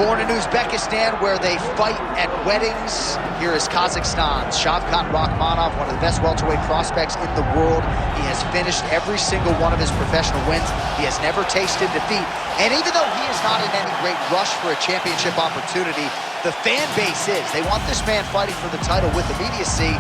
Born in Uzbekistan, where they fight at weddings, here is Kazakhstan's Shavkat Rakhmonov, one of the best welterweight prospects in the world. He has finished every single one of his professional wins. He has never tasted defeat. And even though he is not in any great rush for a championship opportunity, the fan base is. They want this man fighting for the title with immediacy.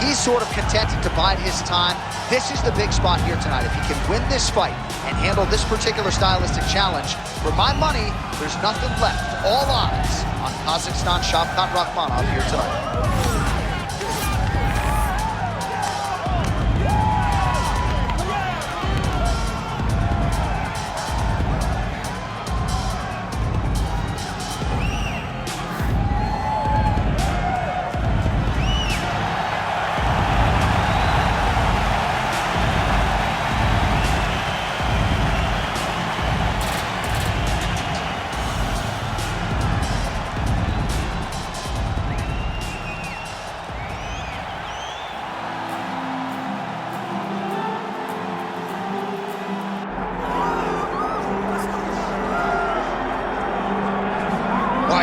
He's sort of contented to bide his time. This is the big spot here tonight. If he can win this fight and handle this particular stylistic challenge, for my money, there's nothing left. All eyes on Kazakhstan Shavkat Rakhmonov here tonight.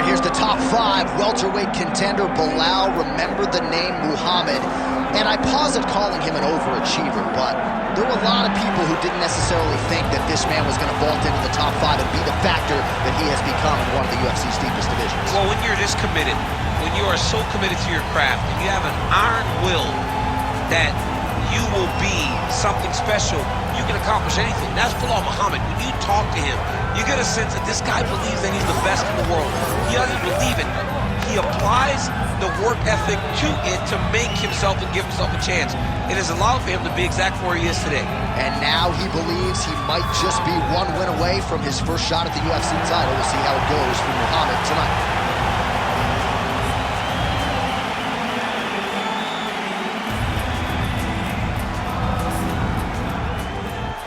Here's the top 5 welterweight contender, Belal. Remember the name Muhammad. And I paused at calling him an overachiever, but there were a lot of people who didn't necessarily think that this man was going to vault into the top 5 and be the factor that he has become in one of the UFC's deepest divisions. Well, when you're this committed, when you are so committed to your craft, and you have an iron will that you will be something special, you can accomplish anything. That's Belal Muhammad. When you talk to him, you get a sense that this guy believes that he's the best in the world. He doesn't believe it. He applies the work ethic to it to make himself and give himself a chance. It has allowed for him to be exactly where he is today. And now he believes he might just be one win away from his first shot at the UFC title. We'll see how it goes for Muhammad tonight.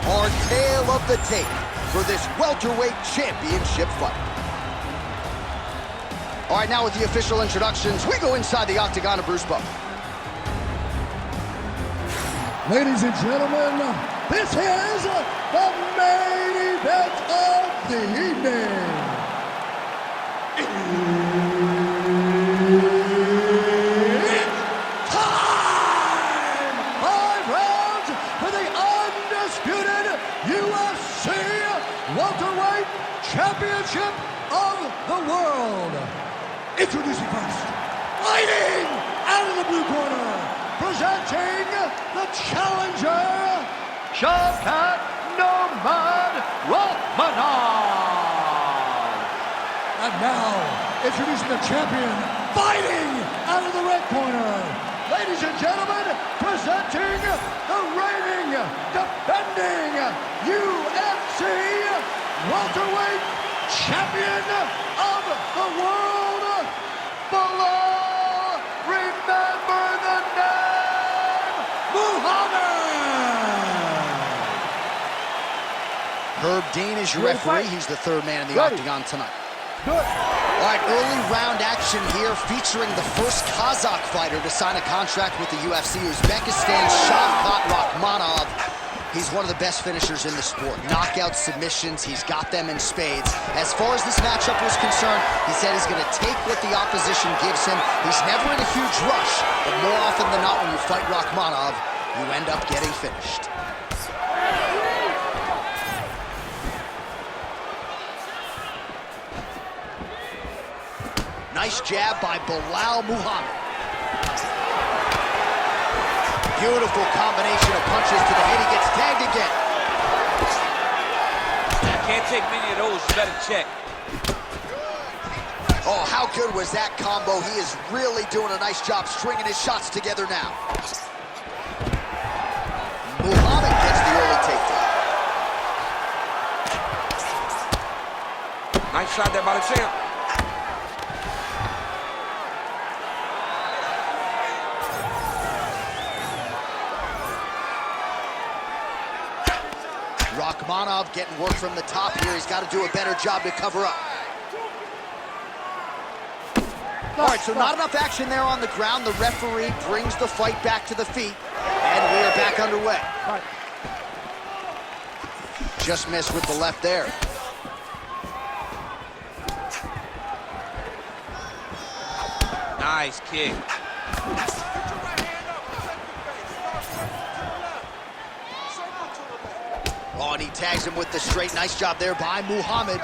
Our tale of the tape for this welterweight championship fight. All right, now with the official introductions, we go inside the octagon of Bruce Buffer. Ladies and gentlemen, this is the main event of the evening. It's time! 5 rounds for the undisputed UFC Welterweight Championship of the World. Introducing first, fighting out of the blue corner, presenting the challenger, Shavkat Rakhmonov. And now, introducing the champion, fighting out of the red corner, ladies and gentlemen, presenting the reigning, defending UFC welterweight champion of the world, Belal, remember the name, Muhammad. Herb Dean is your referee. He's the 3rd man in the octagon tonight. All right, early round action here featuring the first Kazakh fighter to sign a contract with the UFC, Uzbekistan's Shavkat Rakhmonov. He's one of the best finishers in the sport. Knockout submissions, he's got them in spades. As far as this matchup was concerned, he said he's going to take what the opposition gives him. He's never in a huge rush, but more often than not when you fight Rakhmonov, you end up getting finished. Nice jab by Belal Muhammad. Beautiful combination of punches to the head. He gets tagged again. Can't take many of those. You better check. Oh, how good was that combo? He is really doing a nice job stringing his shots together now. Muhammad gets the early takedown. Nice shot there by the champ. Rakhmonov getting work from the top here. He's got to do a better job to cover up. All right, so not enough action there on the ground. The referee brings the fight back to the feet, and we are back underway. Just missed with the left there. Nice kick. Oh, and he tags him with the straight. Nice job there by Muhammad.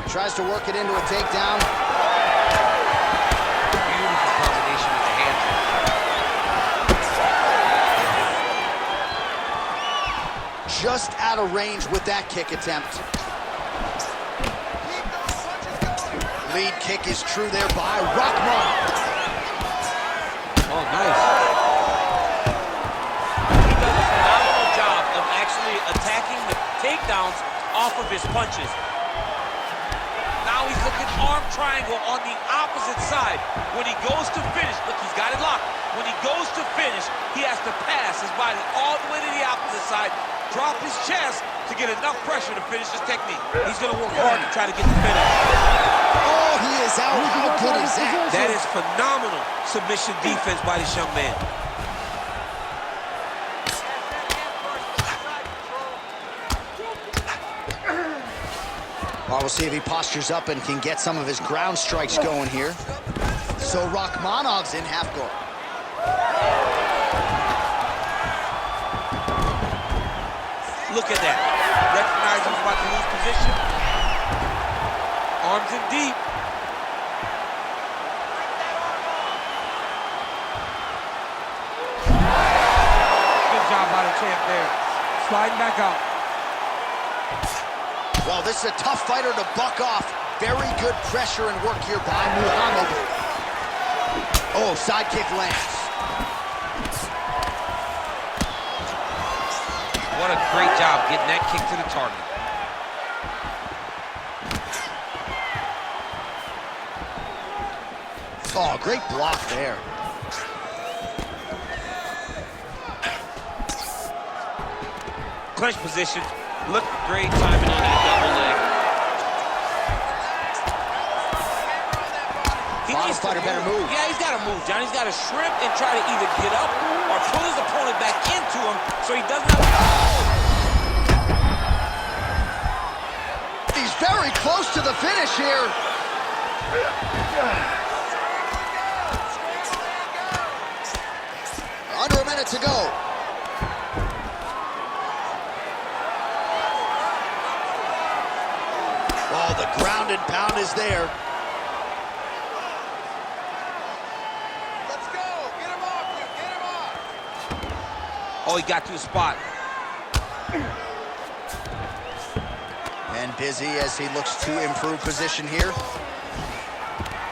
Tries to work it into a takedown. Beautiful combination with the hands. Just out of range with that kick attempt. Lead kick is true there by Rakhmonov. Oh, nice. He does a phenomenal job of actually attacking the takedowns off of his punches. Now he's looking arm triangle on the opposite side. When he goes to finish, look, he's got it locked. When he goes to finish, he has to pass his body all the way to the opposite side, drop his chest to get enough pressure to finish his technique. He's gonna work hard to try to get the finish. Oh, he is out. How good is that? That is phenomenal submission defense by this young man. Well, we'll see if he postures up and can get some of his ground strikes going here. So Rakhmonov's in half guard. Look at that. Recognize he's about to lose position. Arms in deep. Good job by the champ there. Sliding back out. Well, this is a tough fighter to buck off. Very good pressure and work here by Muhammad. Oh, side kick lands. What a great job getting that kick to the target. Oh, great block there. Clinch position. Look, great timing on that double leg. Bottom fighter better move. Yeah, he's got to move, John. He's got to shrimp and try to either get up or pull his opponent back into him so he doesn't have He's very close to the finish here. Under a minute to go. Oh, the ground and pound is there. Let's go. Get him off you. Get him off. Oh, he got to the spot. And busy as he looks to improve position here.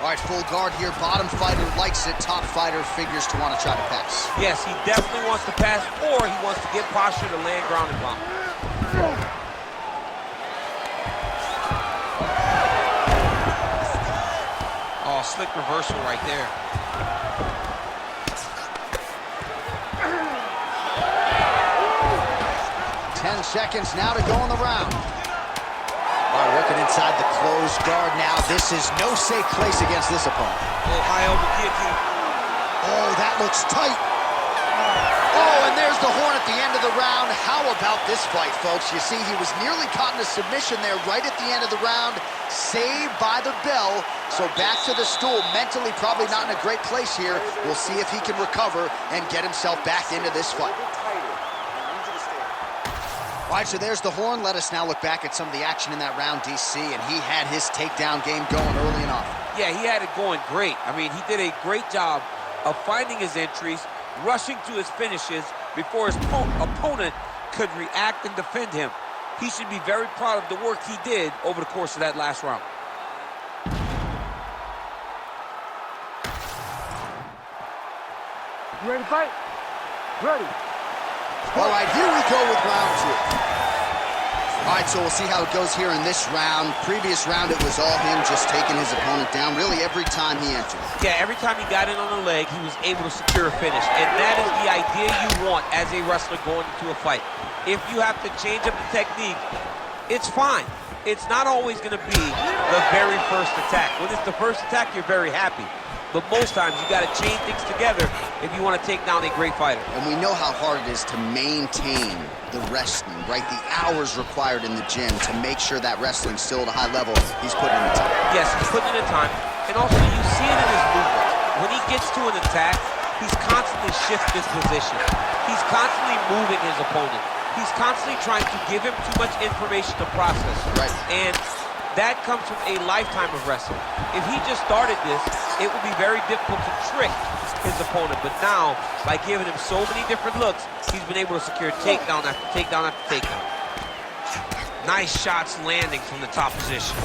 All right, full guard here. Bottom fighter likes it. Top fighter figures to want to try to pass. Yes, he definitely wants to pass, or he wants to get posture to land ground and pound. Oh, slick reversal right there. Ten seconds now to go in the round. All right, working inside the closed guard now. This is no safe place against this opponent. Oh, high elbow guillotine. Oh, that looks tight. Oh, and there's the horn at the end of the round. How about this fight, folks? You see, he was nearly caught in a submission there right at the end of the round. Saved by the bell. So back to the stool. Mentally probably not in a great place here. We'll see if he can recover and get himself back into this fight. All right, so there's the horn. Let us now look back at some of the action in that round, DC, and he had his takedown game going early and often. Yeah, he had it going great. I mean, he did a great job of finding his entries, rushing to his finishes before his opponent could react and defend him. He should be very proud of the work he did over the course of that last round. You ready to fight? Ready. All right, here we go with round two. All right, so we'll see how it goes here in this round. Previous round, it was all him just taking his opponent down really every time he entered. Yeah, every time he got in on the leg, he was able to secure a finish. And that is the idea you want as a wrestler going into a fight. If you have to change up the technique, it's fine. It's not always going to be the very first attack. When it's the first attack, you're very happy. But most times, you got to chain things together if you want to take down a great fighter. And we know how hard it is to maintain the wrestling, right? The hours required in the gym to make sure that wrestling's still at a high level. He's putting in the time. Yes, he's putting in the time. And also, you see it in his movement. when he gets to an attack, he's constantly shifting his position. He's constantly moving his opponent. He's constantly trying to give him too much information to process. Right. And that comes from a lifetime of wrestling. If he just started this, it would be very difficult to trick his opponent. But now, by giving him so many different looks, he's been able to secure takedown after takedown after takedown. Nice shots landing from the top position.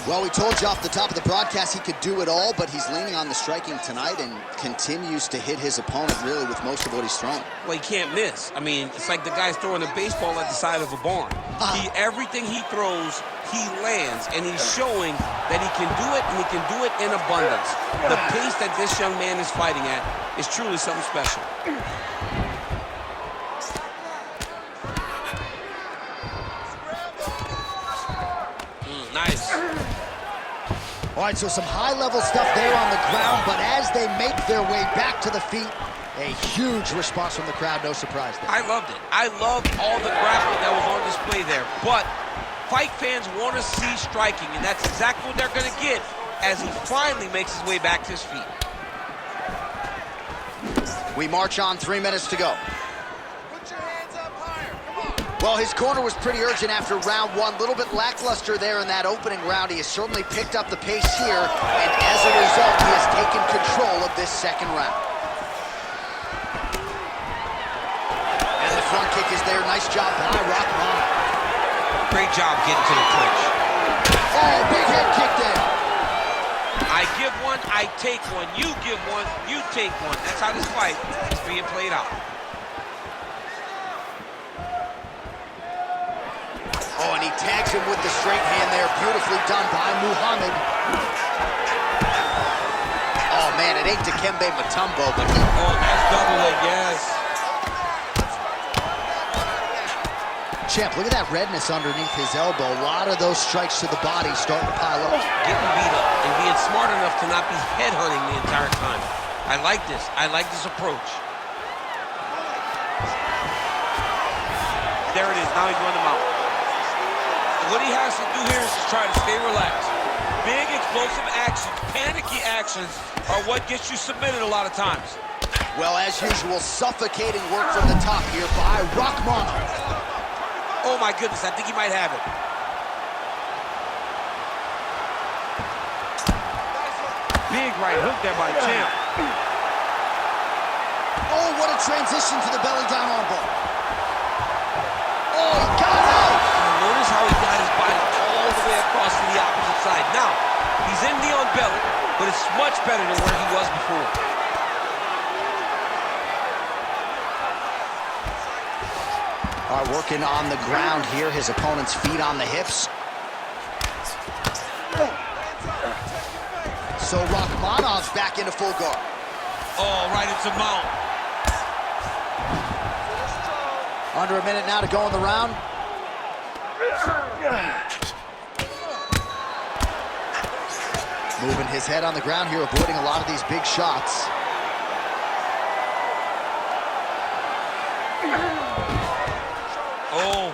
Well, we told you off the top of the broadcast he could do it all, but he's leaning on the striking tonight and continues to hit his opponent really with most of what he's thrown. Well, he can't miss. I mean, it's like the guy's throwing a baseball at the side of a barn. Everything he throws, he lands, and he's showing that he can do it, and he can do it in abundance. The pace that this young man is fighting at is truly something special. Nice. All right, so some high-level stuff there on the ground, but as they make their way back to the feet, a huge response from the crowd, no surprise there. I loved it. I loved all the grappling that was on display there, but fight fans want to see striking, and that's exactly what they're going to get as he finally makes his way back to his feet. We march on, 3 minutes to go. Put your hands up higher. Come on. Well, his corner was pretty urgent after round one. A little bit lackluster there in that opening round. He has certainly picked up the pace here, and as a result, he has taken control of this second round. And the front kick is there. Nice job by Rakhmonov. Great job getting to the clinch. Oh, big head kick there. I give one, I take one. You give one, you take one. That's how this fight is being played out. Oh, and he tags him with the straight hand there. Beautifully done by Muhammad. Oh, man, it ain't Dikembe Mutombo, but he... Oh, that's double leg, yes. Champ, look at that redness underneath his elbow. A lot of those strikes to the body starting to pile up. Getting beat up and being smart enough to not be headhunting the entire time. I like this. I like this approach. There it is. Now he's running him out. What he has to do here is just try to stay relaxed. Big, explosive actions, panicky actions are what gets you submitted a lot of times. Well, as usual, suffocating work from the top here by Rakhmonov. Oh, my goodness, I think he might have it. Big right hook there by Champ. Oh, what a transition to the belly down armbar. Oh, he got out! Notice how he got his body all the way across to the opposite side. Now, he's in the on belly, but it's much better than where he was before. All right, working on the ground here. His opponent's feet on the hips. So Rakhmonov's back into full guard. Oh, right into mount. Under a minute now to go in the round. Moving his head on the ground here, avoiding a lot of these big shots. Oh.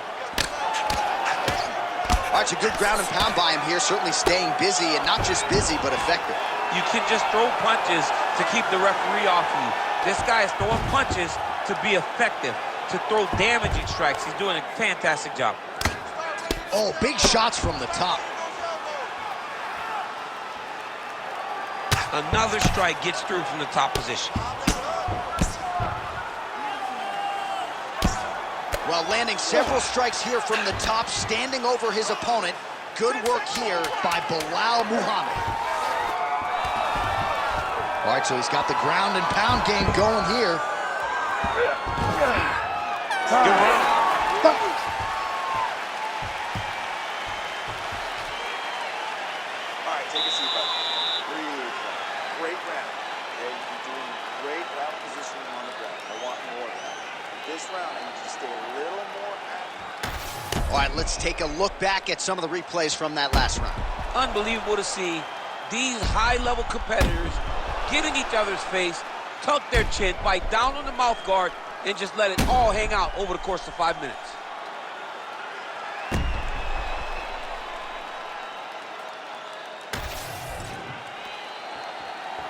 All right, it's a good ground and pound by him here, certainly staying busy, and not just busy, but effective. You can just throw punches to keep the referee off you. This guy is throwing punches to be effective, to throw damaging strikes. He's doing a fantastic job. Oh, big shots from the top. Another strike gets through from the top position. Well, landing several strikes here from the top, standing over his opponent. Good work here by Belal Muhammad. All right, so he's got the ground and pound game going here. Good round. All right, take a seat, buddy. Breathe. Great round. Okay, you're doing great round positioning on the ground. I want more of that. This round, I need you to stay a little more active. All right, let's take a look back at some of the replays from that last round. Unbelievable to see these high-level competitors get in each other's face, tuck their chin, bite down on the mouth guard, and just let it all hang out over the course of 5 minutes.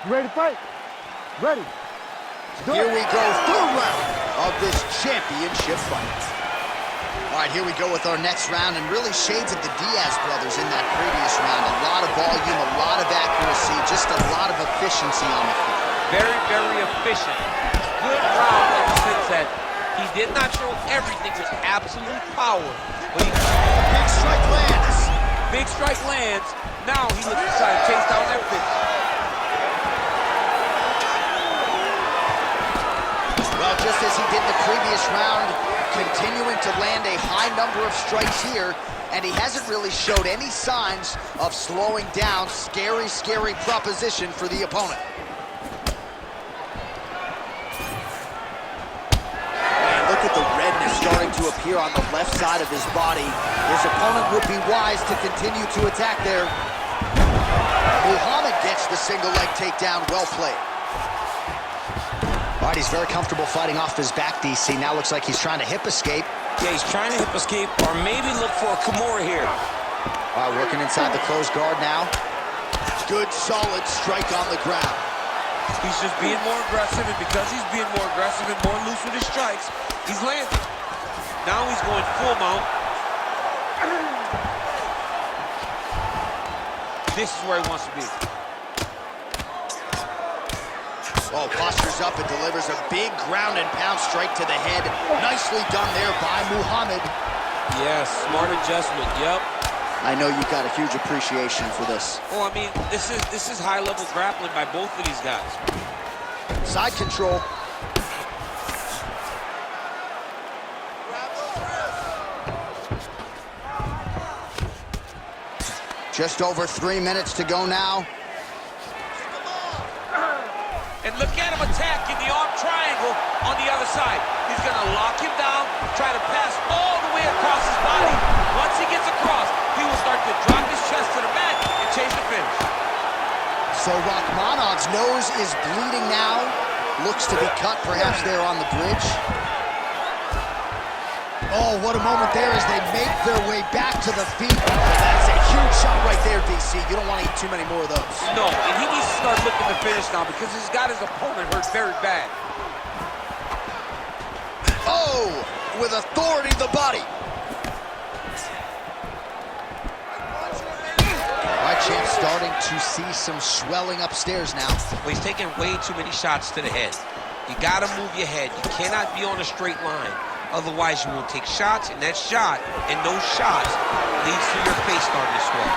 You ready to fight? Ready. Here we go, third round of this championship fight. All right, here we go with our next round, and really shades of the Diaz brothers in that previous round. A lot of volume, a lot of accuracy, just a lot of efficiency on the field. Very, very efficient. Good round in the sense that he did not show everything with absolute power. But Big strike lands. big strike lands. Now he looks to try to chase down that finish. Well, just as he did in the previous round, continuing to land a high number of strikes here, and he hasn't really showed any signs of slowing down. Scary, scary proposition for the opponent. And look at the redness starting to appear on the left side of his body. His opponent would be wise to continue to attack there. Muhammad gets the single leg takedown. Well played. All right, he's very comfortable fighting off his back, DC. Now looks like he's trying to hip escape. Yeah, he's trying to hip escape or maybe look for a Kimura here. All right, working inside the closed guard now. Good, solid strike on the ground. He's just being more aggressive, and because he's being more aggressive and more loose with his strikes, he's landing. Now he's going full mount. This is where he wants to be. Oh, postures up and delivers a big ground and pound strike to the head. Nicely done there by Muhammad. Yes, smart adjustment, yep. I know you've got a huge appreciation for this. Oh, I mean, this is high-level grappling by both of these guys. Side control. Just over 3 minutes to go now. And look at him attack in the arm triangle on the other side. He's going to lock him down, try to pass all the way across his body. Once he gets across, he will start to drop his chest to the mat and chase the finish. So Rakhmonov's nose is bleeding now. Looks to be cut perhaps there on the bridge. Oh, what a moment there as they make their way back to the feet. That's a huge shot right there, DC. You don't want to eat too many more of those. No, and he needs to start looking to finish now because he's got his opponent hurt very bad. Oh, with authority to the body. All right, champ, starting to see some swelling upstairs now. Well, he's taking way too many shots to the head. You got to move your head. You cannot be on a straight line. Otherwise, you will take shots, and that shot and those shots leads to your face starting to swell.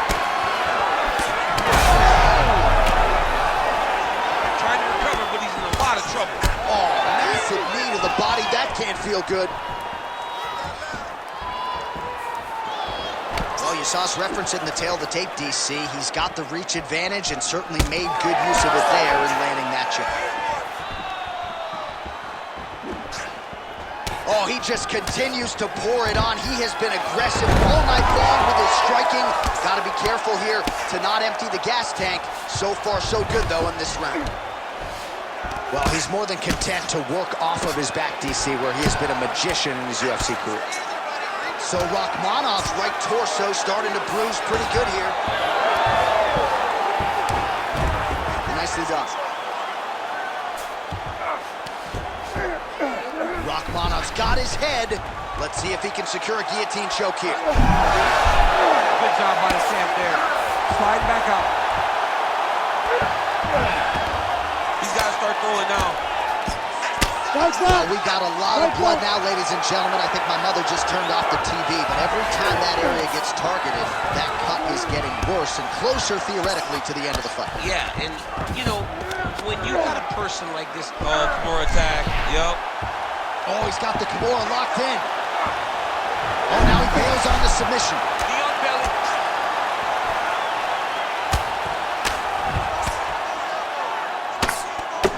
Trying to recover, but he's in a lot of trouble. Oh, massive knee to the body. That can't feel good. Well, you saw us reference it in the tail of the tape, DC. He's got the reach advantage and certainly made good use of it there in landing that shot. Oh, he just continues to pour it on. He has been aggressive all night long with his striking. Got to be careful here to not empty the gas tank. So far, so good, though, in this round. Well, he's more than content to work off of his back, DC, where he has been a magician in his UFC career. So Rakhmonov's right torso starting to bruise pretty good here. Nicely done. Rakhmonov's got his head. Let's see if he can secure a guillotine choke here. Good job by the champ there. Sliding back out. He's got to start throwing now. We got a lot of blood now, ladies and gentlemen. I think my mother just turned off the TV, but every time that area gets targeted, that cut is getting worse and closer, theoretically, to the end of the fight. Yeah, and, you know, when you got a person like this, Kimura attack, yup. Oh, he's got the Kimura locked in. Oh, now he bails on the submission. Neon belly.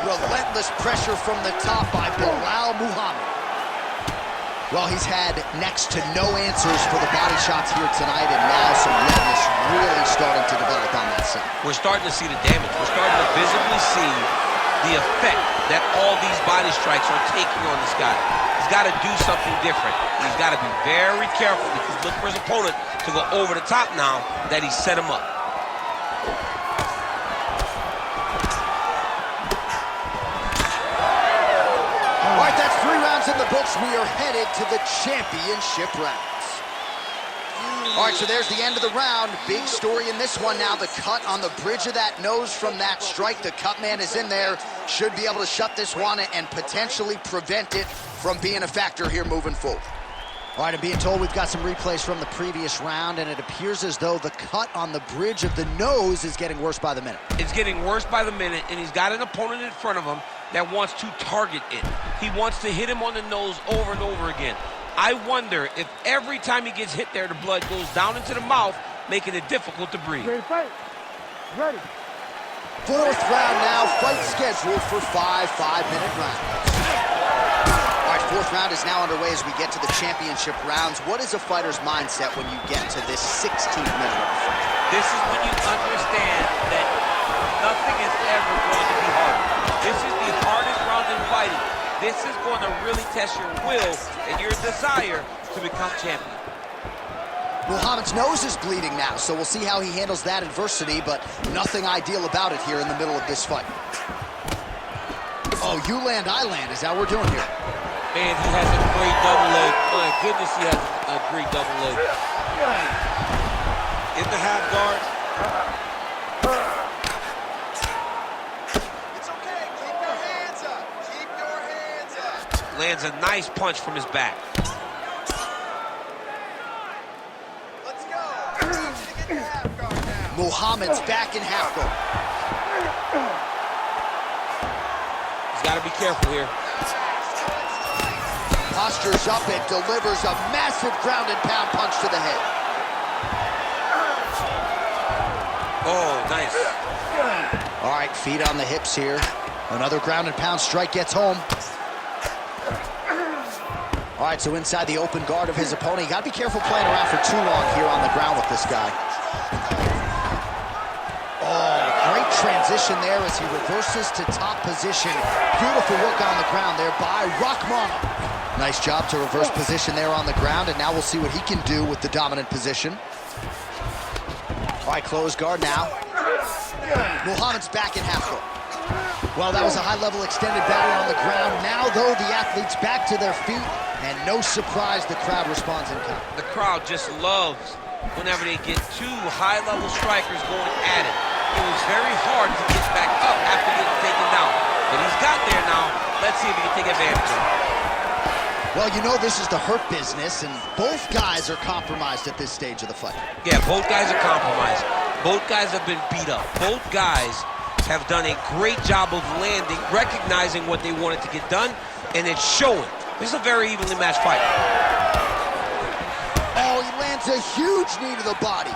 Relentless pressure from the top by Belal Muhammad. Well, he's had next to no answers for the body shots here tonight, and now some redness really starting to develop on that side. We're starting to see the damage. We're starting to visibly see the effect that all these body strikes are taking on this guy. He's got to do something different. He's got to be very careful because look for his opponent to go over the top now that he set him up. folks, we are headed to the championship rounds. All right, so there's the end of the round. Big story in this one now. The cut on the bridge of that nose from that strike. The cut man is in there. Should be able to shut this one and potentially prevent it from being a factor here moving forward. All right, I'm being told we've got some replays from the previous round, and it appears as though the cut on the bridge of the nose is getting worse by the minute. It's getting worse by the minute, and he's got an opponent in front of him that wants to target it. He wants to hit him on the nose over and over again. I wonder if every time he gets hit there, the blood goes down into the mouth, making it difficult to breathe. Ready to fight? Ready. Fourth round now, fight scheduled for 5 5-minute rounds. All right, fourth round is now underway as we get to the championship rounds. What is a fighter's mindset when you get to this 16th minute of the fight? This is when you understand that nothing is ever going to be hard. This is the hardest round in fighting. This is going to really test your will and your desire to become champion. Muhammad's nose is bleeding now, so we'll see how he handles that adversity, but nothing ideal about it here in the middle of this fight. Oh, you land, I land. Is that what we're doing here? Man, he has a great double leg. My goodness, he has a great double leg. In the half guard. It's okay. Keep your hands up. Keep your hands up. Lands a nice punch from his back. Let's go. I need you to get to half guard now. Muhammad's back in half guard. He's got to be careful here. Postures up and delivers a massive ground and pound punch to the head. Oh, nice. All right, feet on the hips here. Another ground and pound strike gets home. All right, so inside the open guard of his opponent. You got to be careful playing around for too long here on the ground with this guy. Oh, great transition there as he reverses to top position. Beautiful work on the ground there by Rakhmonov. Nice job to reverse position there on the ground, and now we'll see what he can do with the dominant position. All right, closed guard now. Muhammad's back in half guard. Well, that was a high-level extended battle on the ground. Now, though, the athletes back to their feet, and no surprise, the crowd responds in kind. The crowd just loves whenever they get two high-level strikers going at it. It was very hard to get back up after getting taken down. But he's got there now. Let's see if he can take advantage of it. Well, you know this is the hurt business, and both guys are compromised at this stage of the fight. Yeah, both guys are compromised. Both guys have been beat up. Both guys have done a great job of landing, recognizing what they wanted to get done, and it's showing. This is a very evenly matched fight. Oh, he lands a huge knee to the body.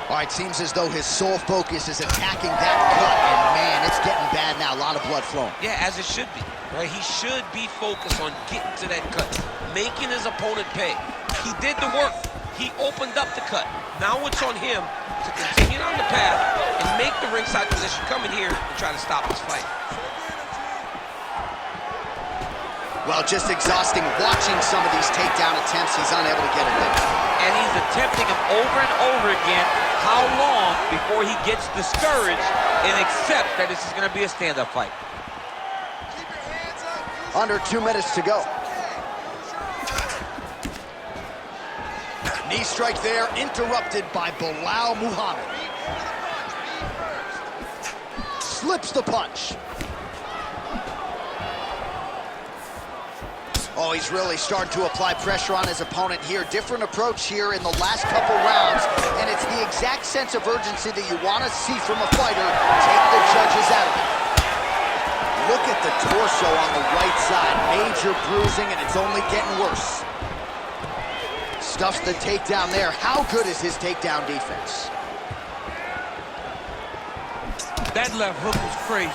All right, seems as though his sole focus is attacking that cut, and man, it's getting bad now. A lot of blood flowing. Yeah, as it should be, right? He should be focused on getting to that cut, making his opponent pay. He did the work. He opened up the cut. Now it's on him to continue on the path and make the ringside position, come in here and try to stop this fight. Well, just exhausting watching some of these takedown attempts. He's unable to get it in. And he's attempting them over and over again. How long before he gets discouraged and accepts that this is going to be a stand-up fight? Keep your hands up. Under 2 minutes to go. Knee strike there, interrupted by Belal Muhammad. Slips the punch. Oh, he's really starting to apply pressure on his opponent here. Different approach here in the last couple rounds, and it's the exact sense of urgency that you want to see from a fighter. Take the judges out of it. Look at the torso on the right side. Major bruising, and it's only getting worse. Stuffs the takedown there. How good is his takedown defense? That left hook was crazy.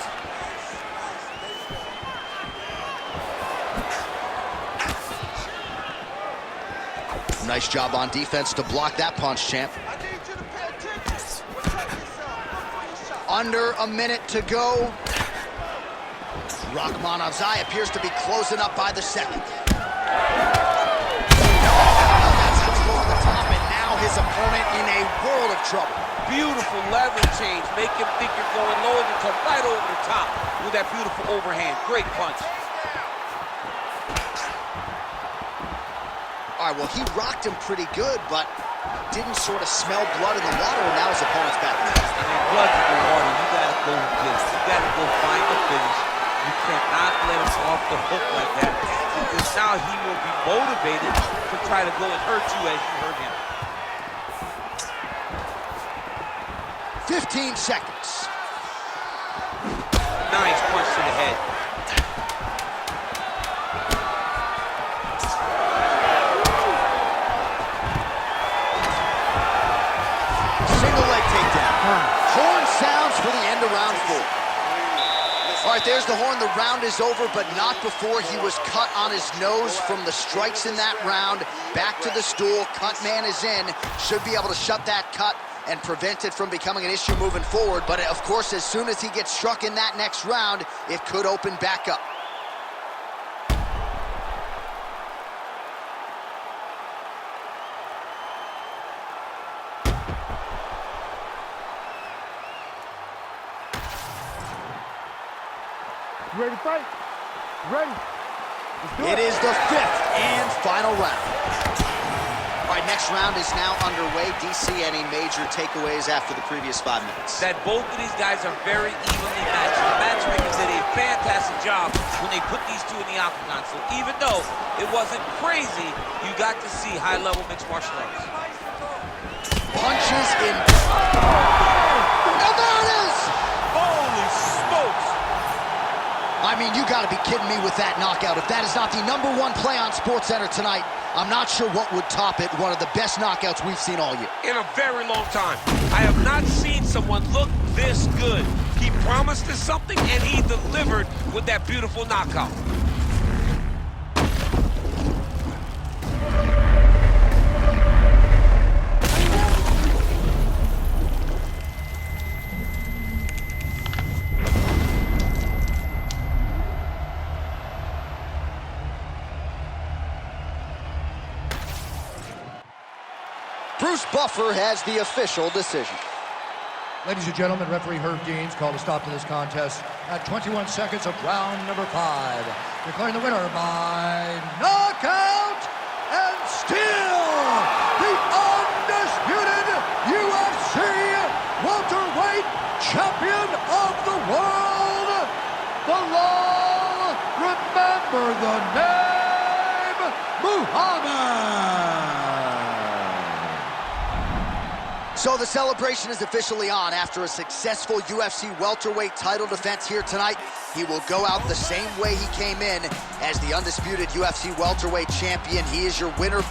Nice job on defense to block that punch, champ. I need you to pay attention. Protect yourself. Look for your shot. Under a minute to go. Rakhmonov's eye appears to be closing up by the second. That's over the top, and now his opponent in a world of trouble. Beautiful lever change. Make him think you're going low and you come right over the top with that beautiful overhand. Great punch. All right, well, he rocked him pretty good, but didn't sort of smell blood in the water, and now his opponent's back. I mean, blood's in the water. You gotta go get it. You gotta go find the finish. You cannot let him off the hook like that, because now he will be motivated to try to go and hurt you as you hurt him. 15 seconds. Nice punch to the head. Single leg takedown. Horn sounds for the end of round 4. All right, there's the horn. The round is over, but not before he was cut on his nose from the strikes in that round. Back to the stool. Cut man is in. Should be able to shut that cut and prevent it from becoming an issue moving forward. But, of course, as soon as he gets struck in that next round, it could open back up. You ready to fight? You ready? Let's do It is the 5th and final round. All right, next round is now underway. DC, any major takeaways after the previous 5 minutes? That both of these guys are very evenly matched. The matchmakers did a fantastic job when they put these two in the octagon. So even though it wasn't crazy, you got to see high-level mixed martial arts. Punches in. Now there it is! Holy smokes! I mean, you got to be kidding me with that knockout. If that is not the #1 play on SportsCenter tonight, I'm not sure what would top it. One of the best knockouts we've seen all year. In a very long time. I have not seen someone look this good. He promised us something, and he delivered with that beautiful knockout. Bruce Buffer has the official decision. Ladies and gentlemen, referee Herb Deans called a stop to this contest at 21 seconds of round number 5. Declaring the winner by knockout and still the undisputed UFC welterweight champion of the world, Belal, remember the name, Muhammad. So the celebration is officially on. After a successful UFC welterweight title defense here tonight, he will go out the same way he came in as the undisputed UFC welterweight champion. He is your winner.